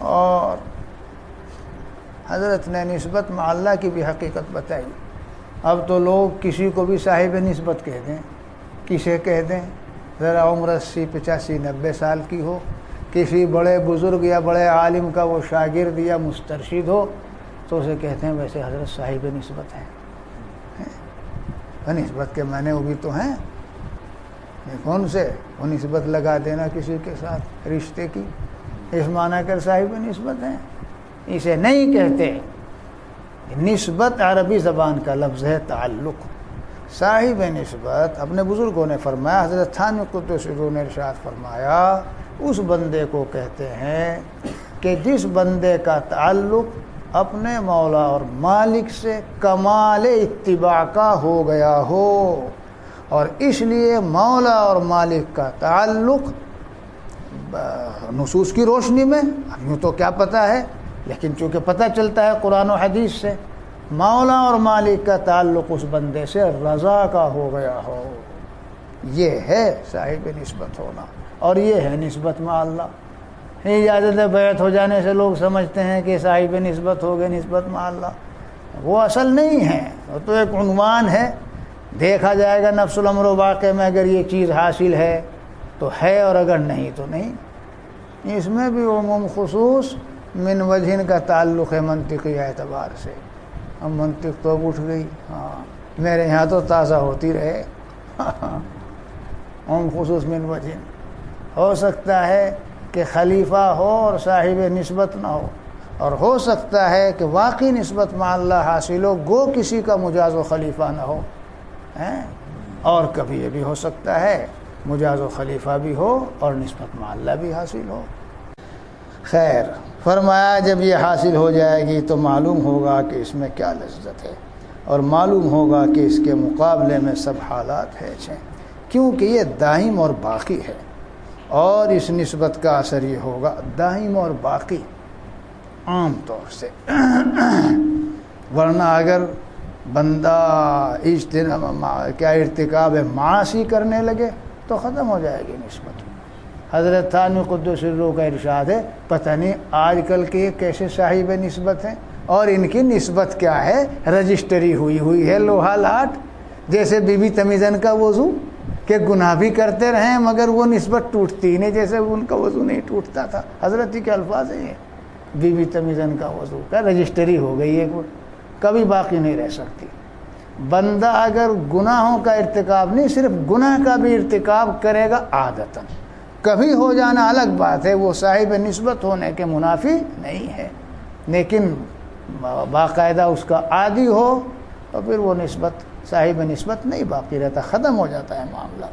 اور حضرت نے نسبت مع اللہ کی بھی حقیقت بتائی۔ اب تو لوگ کسی کو بھی صاحب نسبت کہہ دیں، کسے کہہ دیں، ذرا عمر 80 85 90 سال کی ہو، کسی بڑے بزرگ یا بڑے عالم کا وہ شاگرد یا مسترشد ہو تو اسے کہتے ہیں ویسے حضرت صاحب نسبت ہیں۔ نسبت کے معنی وہ بھی تو ہیں، کون سے وہ نسبت لگا دینا کسی کے ساتھ رشتے کی، اس معنی کر صاحب نسبت ہیں، اسے نہیں کہتے۔ نسبت عربی زبان کا لفظ ہے تعلق۔ صاحب نسبت اپنے بزرگوں نے فرمایا، حضرت تھانوی قدس سرہ نے ارشاد فرمایا، اس بندے کو کہتے ہیں کہ جس بندے کا تعلق اپنے مولا اور مالک سے کمال اتباع کا ہو گیا ہو، اور اس لیے مولا اور مالک کا تعلق نصوص کی روشنی میں اب یوں تو کیا پتہ ہے، لیکن چونکہ پتہ چلتا ہے قرآن و حدیث سے، مولا اور مالک کا تعلق اس بندے سے رضا کا ہو گیا ہو، یہ ہے صاحب نسبت ہونا، اور یہ ہے نسبت مع اللہ۔ اجازت بیعت ہو جانے سے لوگ سمجھتے ہیں کہ صاحب نسبت ہو گئے نسبت مع اللہ، وہ اصل نہیں ہے، وہ تو ایک عنوان ہے، دیکھا جائے گا نفس الامر و واقع میں اگر یہ چیز حاصل ہے تو ہے، اور اگر نہیں تو نہیں۔ اس میں بھی عموم خصوص من وجہ کا تعلق ہے منطقی اعتبار سے۔ اب منطق تو اٹھ گئی، ہاں میرے یہاں تو تازہ ہوتی رہے۔ عموم خصوص من وجہ، ہو سکتا ہے کہ خلیفہ ہو اور صاحب نسبت نہ ہو، اور ہو سکتا ہے کہ واقعی نسبت مع اللہ حاصل ہو گو کسی کا مجاز و خلیفہ نہ ہو، اور کبھی یہ بھی ہو سکتا ہے مجاز و خلیفہ بھی ہو اور نسبت مع اللہ بھی حاصل ہو۔ خیر، فرمایا جب یہ حاصل ہو جائے گی تو معلوم ہوگا کہ اس میں کیا لذت ہے، اور معلوم ہوگا کہ اس کے مقابلے میں سب حالات ہے کیونکہ یہ دائم اور باقی ہے، اور اس نسبت کا اثر یہ ہوگا دائم اور باقی عام طور سے۔ ورنہ اگر بندہ ارتکاب معاصی کرنے لگے تو ختم ہو جائے گی نسبت۔ حضرت تھانوی قدس سرہ کا ارشاد ہے، پتہ نہیں آج کل کے کیسے صاحب نسبت ہیں، اور ان کی نسبت کیا ہے، رجسٹری ہوئی ہے لوہا لاٹ، جیسے بی بی تمیزن کا وضو، کہ گناہ بھی کرتے رہیں مگر وہ نسبت ٹوٹتی ہی نہیں، جیسے ان کا وضو نہیں ٹوٹتا تھا۔ حضرت ہی کے الفاظ ہیں یہ، بی بی تمیزن کا وضو کا رجسٹری ہو گئی ہے، کبھی باقی نہیں رہ سکتی۔ بندہ اگر گناہوں کا ارتکاب نہیں، صرف گناہ کا بھی ارتکاب کرے گا عادتاً، کبھی ہو جانا الگ بات ہے، وہ صاحب نسبت ہونے کے منافی نہیں ہے، لیکن باقاعدہ اس کا عادی ہو تو پھر وہ نسبت صاحب نسبت نہیں باقی رہتا، ختم ہو جاتا ہے معاملہ۔